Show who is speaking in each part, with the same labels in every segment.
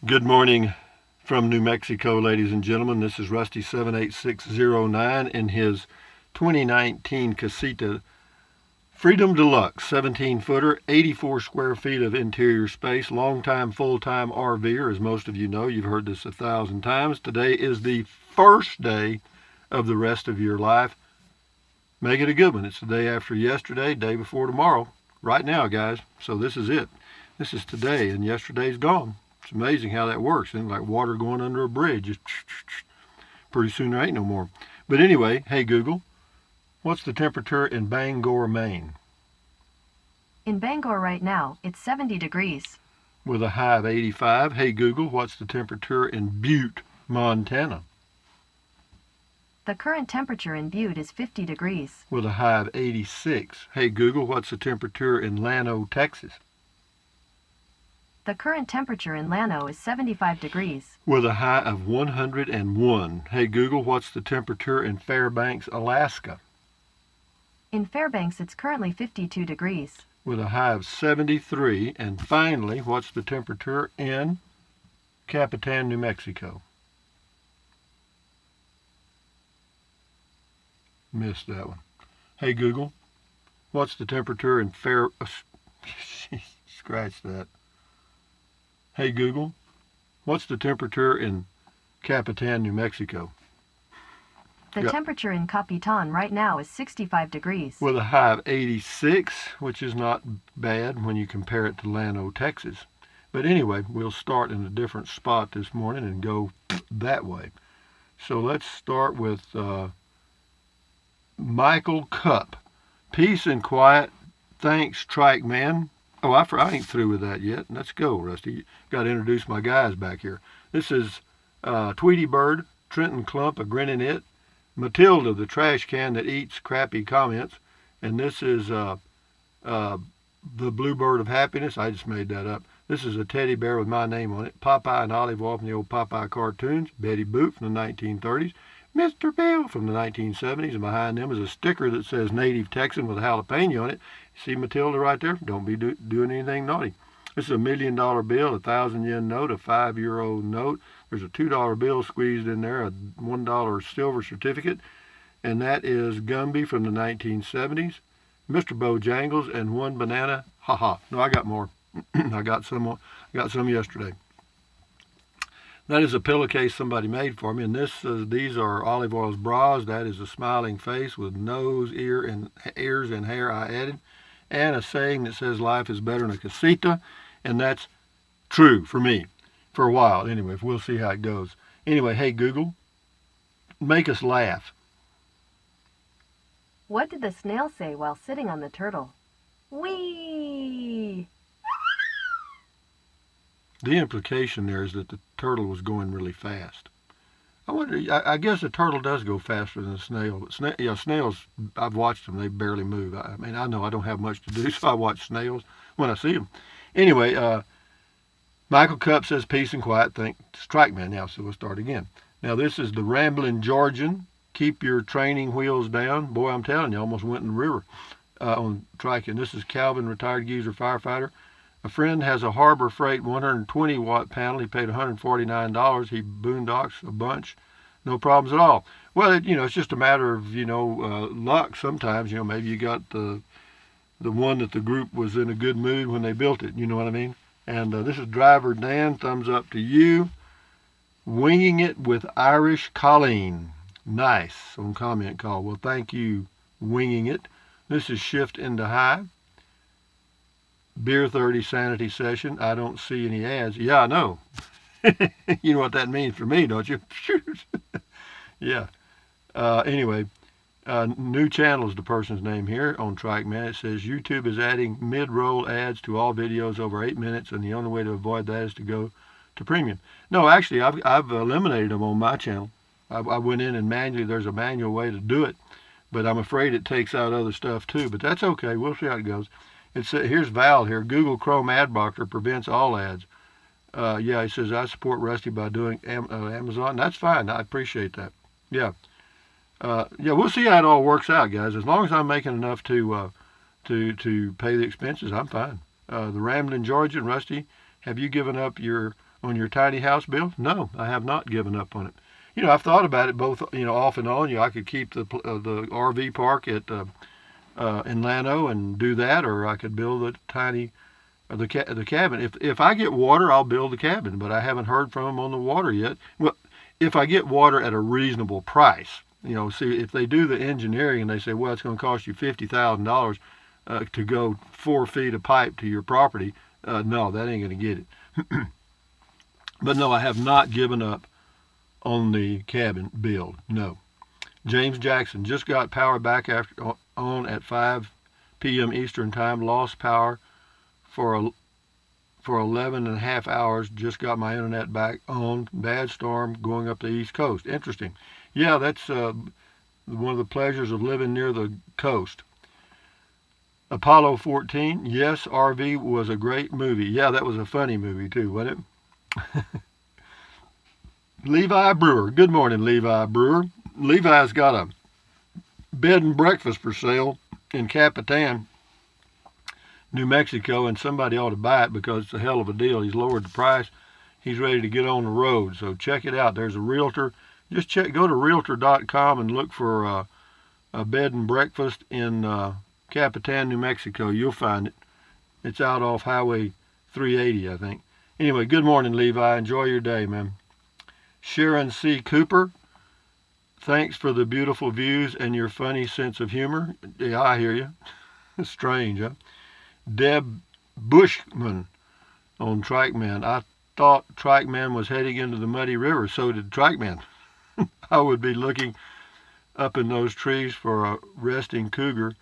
Speaker 1: Good morning from New Mexico, ladies and gentlemen. This is Rusty 78609 in his 2019 Casita Freedom Deluxe 17-footer, 84 square feet of interior space, long-time, full-time RVer. As most of you know, you've heard this 1,000 times. Today is the first day of the rest of your life. Make it a good one. It's the day after yesterday, day before tomorrow, right now, guys. So this is it. This is today, and yesterday's gone. It's amazing how that works. It's like water going under a bridge. Just pretty soon there ain't no more. But anyway, hey Google, what's the temperature in Bangor, Maine?
Speaker 2: In Bangor right now, it's 70 degrees.
Speaker 1: With a high of 85. Hey Google, what's the temperature in Butte, Montana?
Speaker 2: The current temperature in Butte is 50 degrees.
Speaker 1: With a high of 86. Hey Google, what's the temperature in Llano, Texas?
Speaker 2: The current temperature in Llano is 75 degrees.
Speaker 1: With a high of 101. Hey Google, what's the temperature in Fairbanks, Alaska?
Speaker 2: In Fairbanks, it's currently 52 degrees.
Speaker 1: With a high of 73. And finally, what's the temperature in Capitan, New Mexico? Missed that one. Hey Google, what's the temperature in Scratch that. Hey Google, what's the temperature in Capitan, New Mexico?
Speaker 2: The temperature in Capitan right now is 65 degrees.
Speaker 1: With a high of 86, which is not bad when you compare it to Llano, Texas. But anyway, we'll start in a different spot this morning and go that way. So let's start with Michael Cup. Peace and quiet. Thanks, Trike Man. Oh, I ain't through with that yet. Let's go, Rusty. Got to introduce my guys back here. This is Tweety Bird, Trenton Clump, a grinning it, Matilda, the trash can that eats crappy comments, and this is the Bluebird of Happiness. I just made that up. This is a teddy bear with my name on it. Popeye and Olive Oil from the old Popeye cartoons. Betty Boop from the 1930s. Mr. Bill from the 1970s, and behind them is a sticker that says Native Texan with a jalapeno on it. See Matilda right there? Don't be doing anything naughty. This is $1 million bill, a 1,000 yen note, a €5 note. There's a $2 bill squeezed in there, a $1 silver certificate, and that is Gumby from the 1970s, Mr. Bojangles, and one banana. No, I got more. I got some yesterday. That is a pillowcase somebody made for me, and these are Olive Oil's bras. That is a smiling face with nose, ears, and hair I added, and a saying that says life is better in a casita, and that's true for me, for a while. Anyway, we'll see how it goes. Anyway, hey Google, make us laugh.
Speaker 2: What did the snail say while sitting on the turtle? Whee!
Speaker 1: The implication there is that the turtle was going really fast. I guess a turtle does go faster than a snail. But snails, I've watched them. They barely move. I mean, I know I don't have much to do, so I watch snails when I see them. Anyway, Michael Cup says peace and quiet. Strike man now, so we'll start again. Now, this is the Rambling Georgian. Keep your training wheels down. Boy, I'm telling you, I almost went in the river on triking. This is Calvin, retired geezer firefighter. A friend has a Harbor Freight 120-watt panel. He paid $149. He boondocks a bunch. No problems at all. Well, it's just a matter of, luck sometimes. Maybe you got the one that the group was in a good mood when they built it. You know what I mean? And this is Driver Dan. Thumbs up to you. Winging it with Irish Colleen. Nice on comment call. Well, thank you, Winging it. This is Shift into High. Beer 30 Sanity Session. I don't see any ads. Yeah, I know. You know what that means for me, don't you? Yeah. Anyway, new channel is the person's name here on Trike Man. It says YouTube is adding mid-roll ads to all videos over 8 minutes, and the only way to avoid that is to go to premium. No, actually, I've eliminated them on my channel. I went in and there's a manual way to do it, but I'm afraid it takes out other stuff too. But that's okay. We'll see how it goes. Here's Val here. Google Chrome ad blocker prevents all ads. Yeah, he says, I support Rusty by doing Amazon. That's fine. I appreciate that. Yeah. We'll see how it all works out, guys. As long as I'm making enough to pay the expenses, I'm fine. The Rambling Georgian, Rusty, have you given up your on your tiny house build? No, I have not given up on it. I've thought about it both, off and on. I could keep the RV park at in Llano and do that, or I could build a tiny the cabin. If I get water, I'll build the cabin, but I haven't heard from them on the water yet. Well, if I get water at a reasonable price, see if they do the engineering and they say, well, it's going to cost you $50,000 to go 4 feet of pipe to your property. No, that ain't going to get it. But no, I have not given up on the cabin build. No. James Jackson just got power back on at 5 p.m. Eastern time. Lost power for 11 and a half hours. Just got my internet back on. Bad storm going up the East Coast. Interesting. Yeah, that's one of the pleasures of living near the coast. Apollo 14. Yes, RV was a great movie. Yeah, that was a funny movie too, wasn't it? Levi Brewer. Good morning, Levi Brewer. Levi's got a bed and breakfast for sale in Capitan, New Mexico, and somebody ought to buy it because it's a hell of a deal. He's lowered the price. He's ready to get on the road, so check it out. There's a realtor. Just go to realtor.com and look for a bed and breakfast in Capitan, New Mexico. You'll find it. It's out off Highway 380, I think. Anyway, good morning, Levi. Enjoy your day, man. Sharon C. Cooper, thanks for the beautiful views and your funny sense of humor. Yeah, I hear you. Strange, huh? Deb Bushman on Trackman. I thought Trackman was heading into the muddy river. So did Trackman. I would be looking up in those trees for a resting cougar.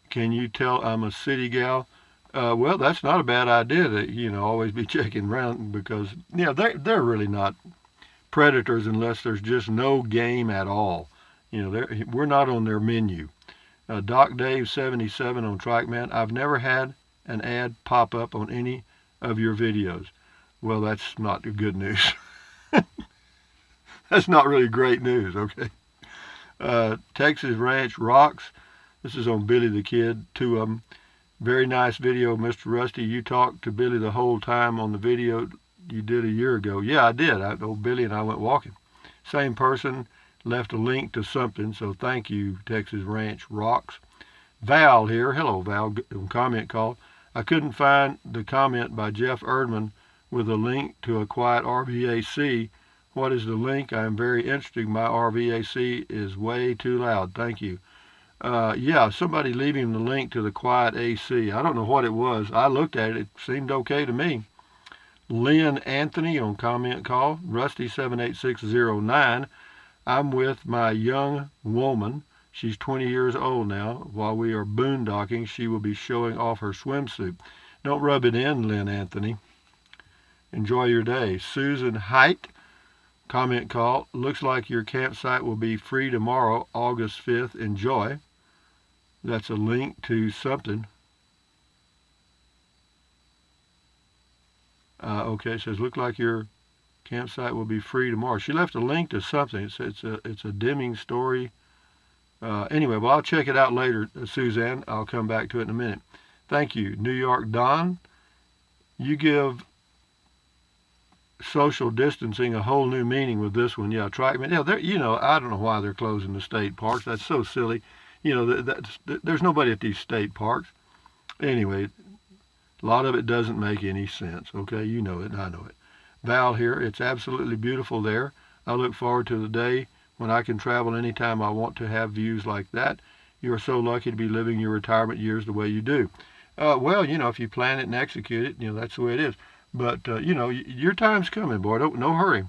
Speaker 1: Can you tell I'm a city gal? Well, that's not a bad idea to, always be checking around because, they're really not predators unless there's just no game at all. We're not on their menu. Doc Dave 77 on Trackman. I've never had an ad pop up on any of your videos. Well, that's not good news. That's not really great news, okay? Texas Ranch Rocks. This is on Billy the Kid, 2 of them. Very nice video, Mr. Rusty. You talked to Billy the whole time on the video you did a year ago. Yeah, I did. Old Billy and I went walking. Same person left a link to something, so thank you, Texas Ranch Rocks. Val here. Hello, Val. Comment call. I couldn't find the comment by Jeff Erdman with a link to a quiet RVAC. What is the link? I am very interested. My RVAC is way too loud. Thank you. Yeah, somebody leaving the link to the quiet AC. I don't know what it was. I looked at it. It seemed okay to me. Lynn Anthony on comment call. Rusty 78609. I'm with my young woman. She's 20 years old now. While we are boondocking, she will be showing off her swimsuit. Don't rub it in, Lynn Anthony. Enjoy your day. Susan Height, comment call. Looks like your campsite will be free tomorrow, August 5th. Enjoy. That's a link to something. Okay, it says, look like your campsite will be free tomorrow. She left a link to something. It's a dimming story. Anyway, well, I'll check it out later, Suzanne. I'll come back to it in a minute. Thank you. New York Don, you give social distancing a whole new meaning with this one. Yeah, Trackman. Yeah, I don't know why they're closing the state parks. That's so silly. There's nobody at these state parks. Anyway, a lot of it doesn't make any sense. Okay, you know it. I know it. Val here. It's absolutely beautiful there. I look forward to the day when I can travel anytime I want to have views like that. You are so lucky to be living your retirement years the way you do. Well, if you plan it and execute it, that's the way it is. But, your time's coming, boy. No hurry.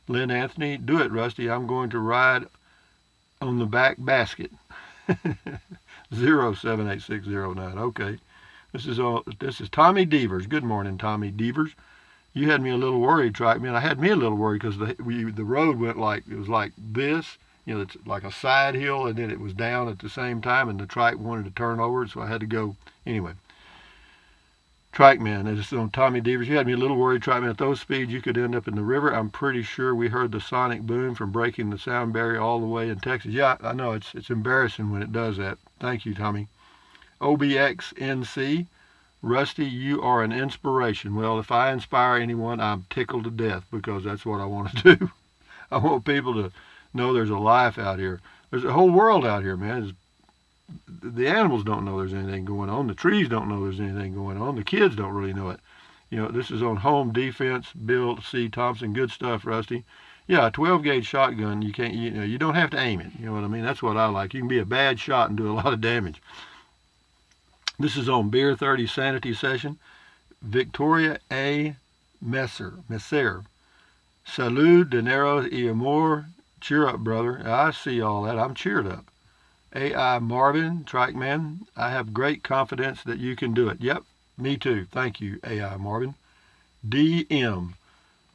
Speaker 1: Lynn Anthony, do it, Rusty. I'm going to ride on the back basket. 078609. Okay. This is Tommy Devers. Good morning, Tommy Devers. You had me a little worried, Trackman. I had me a little worried because the road went it was like this. It's like a side hill, and then it was down at the same time, and the trike wanted to turn over, so I had to go. Anyway, Trackman, it's on Tommy Devers. You had me a little worried, Trackman. At those speeds, you could end up in the river. I'm pretty sure we heard the sonic boom from breaking the sound barrier all the way in Texas. Yeah, I know. It's embarrassing when it does that. Thank you, Tommy. OBXNC, Rusty, you are an inspiration. Well, if I inspire anyone, I'm tickled to death because that's what I want to do. I want people to know there's a life out here. There's a whole world out here, man. The animals don't know there's anything going on. The trees don't know there's anything going on. The kids don't really know it. You know, this is on Home Defense, Bill C. Thompson. Good stuff, Rusty. Yeah, a 12 gauge shotgun, you don't have to aim it. You know what I mean? That's what I like. You can be a bad shot and do a lot of damage. This is on Beer 30 Sanity Session. Victoria A. Messer. Salud, dinero y amor. Cheer up, brother. I see all that. I'm cheered up. AI Marvin, Trike Man, I have great confidence that you can do it. Yep, me too. Thank you, AI Marvin. DM.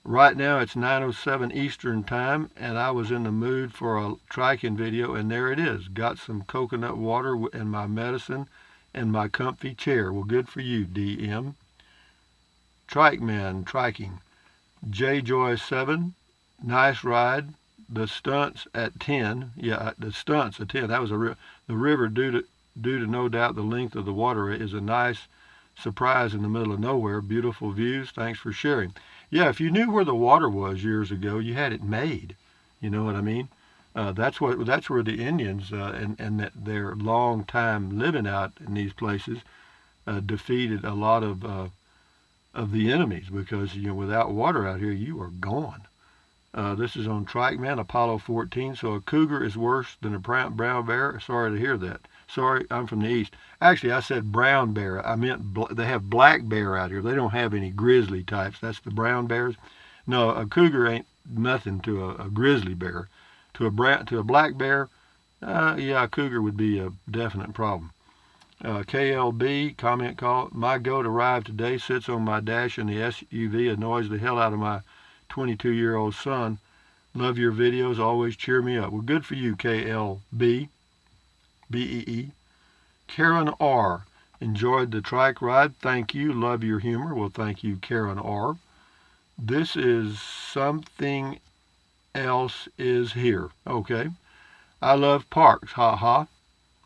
Speaker 1: Right now it's 9:07 Eastern Time, and I was in the mood for a triking video, and there it is. Got some coconut water and my medicine and my comfy chair. Well, good for you, DM. Trike Man, triking. JJoy7, nice ride. The stunts at 10. Yeah, the stunts at 10. That was the river, due to no doubt the length of the water, is a nice surprise in the middle of nowhere. Beautiful views. Thanks for sharing. Yeah, if you knew where the water was years ago, you had it made. You know what I mean? That's where the Indians and their long time living out in these places defeated a lot of the enemies, because without water out here you are gone. This is on Trike Man, Apollo 14. So a cougar is worse than a brown bear? Sorry to hear that. Sorry, I'm from the East. Actually, I said brown bear. I meant they have black bear out here. They don't have any grizzly types. That's the brown bears. No, a cougar ain't nothing to a grizzly bear. To a black bear, yeah, a cougar would be a definite problem. KLB, comment call. My goat arrived today, sits on my dash in the SUV, annoys the hell out of my 22-year-old son. Love your videos, always cheer me up. Well, good for you, KLB. BEE. Karen R. Enjoyed the trike ride. Thank you. Love your humor. Well, thank you, Karen R. This is something else is here. Okay. I love parks. Ha ha.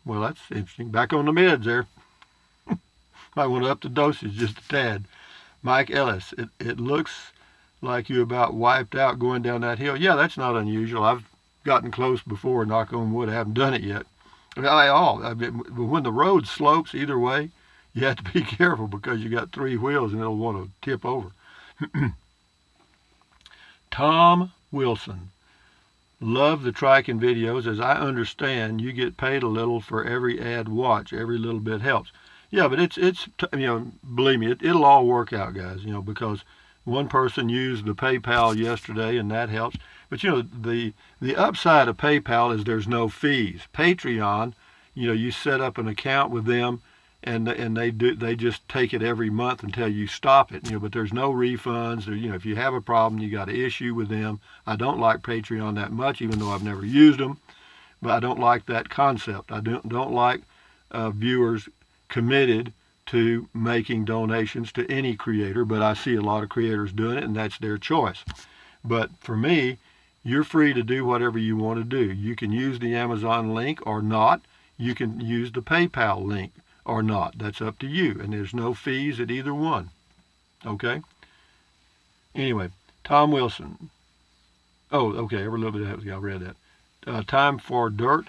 Speaker 1: Well, that's interesting. Back on the meds there. Might want to up the dosage just a tad. Mike Ellis. It looks like you about wiped out going down that hill. Yeah, that's not unusual. I've gotten close before, knock on wood. I haven't done it yet. When the road slopes either way, you have to be careful because you got three wheels and it'll want to tip over. Tom Wilson. Love the triking videos. As I understand, you get paid a little for every ad watch. Every little bit helps. Yeah, but it's believe me, it'll all work out, guys, because one person used the PayPal yesterday and that helps. But the upside of PayPal is there's no fees. Patreon, you set up an account with them, and they just take it every month until you stop it. But there's no refunds. If you have a problem, you got an issue with them. I don't like Patreon that much, even though I've never used them. But I don't like that concept. I don't like viewers committed to making donations to any creator. But I see a lot of creators doing it, and that's their choice. But for me, you're free to do whatever you want to do. You can use the Amazon link or not. You can use the PayPal link or not. That's up to you. And there's no fees at either one. Okay? Anyway, Tom Wilson. Oh, okay. Every little bit of that. I read that. Time for dirt.